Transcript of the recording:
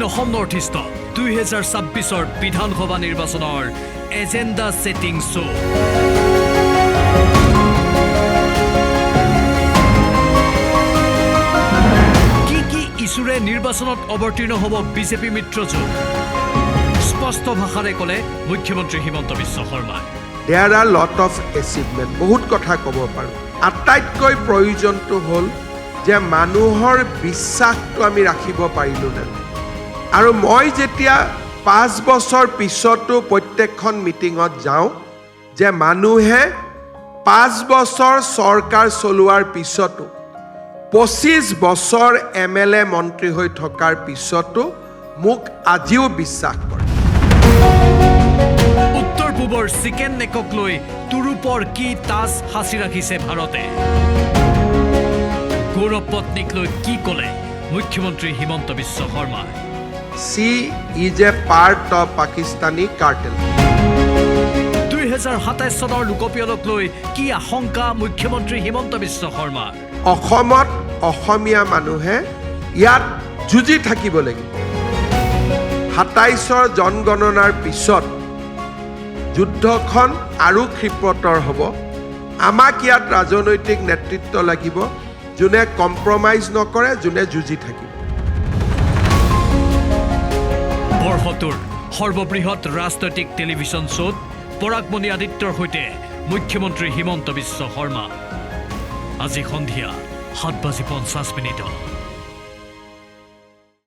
দক্ষিণ অসম নৰ্থ ইষ্টত 2026 বিধানসভা নিৰ্বাচনৰ agenda setting show' কি ইছ্যুৰে নিৰ্বাচনত অৱতীৰ্ণ হ'ব বিজেপি মিত্ৰজোঁট স্পষ্ট ভাষাৰে ক'লে মুখ্যমন্ত্ৰী হিমন্ত বিশ্ব শৰ্মাই। There are lot of achievement. বহুত কথা ক'ব পাৰোঁ। আটাইতকৈ প্ৰয়োজনটো হ'ল যে মানুহৰ বিশ্বাসটো আমি ৰাখিব পাৰিলোঁ নে। আৰু মই যেতিয়া 5 বছৰ পিছতো প্ৰত্যেকখন মিটিঙত যাওঁ যে মানুহে 5 বছৰ চৰকাৰ চলোৱাৰ পিছতো 25 বছৰ MLA মন্ত্ৰী হৈ থকাৰ পিছতো মোক আজিও বিশ্বাস কৰে। উত্তৰ পূবৰ চিকেন নেকক লৈ তুৰুপৰ কি তাজ সাঁচি ৰাখিছে ভাৰতে। গৌৰৱ পত্নীক লৈ কি ক'লে মুখ্যমন্ত্ৰী Himanta Biswa Sarma. She is a part of Pakistani cartel. 2027 চনৰ লোকপিয়লক লৈ কি আশংকা মুখ্যমন্ত্ৰী হিমন্ত বিশ্ব শৰ্মা। অসমত অসমীয়া মানুহে ইয়াত যুঁজি থাকিব লাগিব। 27ৰ জনগণনাৰ পিছত যুদ্ধখন আৰু ক্ষিপ্ৰতৰ হ'ব। আমাক ইয়াত ৰাজনৈতিক নেতৃত্ব লাগিব, যোনে কম্প্ৰমাইজ নকৰে, যোনে যুঁজি থাকিব। বৰ্ষটোৰ সৰ্ববৃহৎ ৰাজনৈতিক টেলিভিছন শ্ব'ত পৰাগমণি আদিত্যৰ সৈতে মুখ্যমন্ত্ৰী হিমন্ত বিশ্ব শৰ্মা। আজি সন্ধিয়া 7:50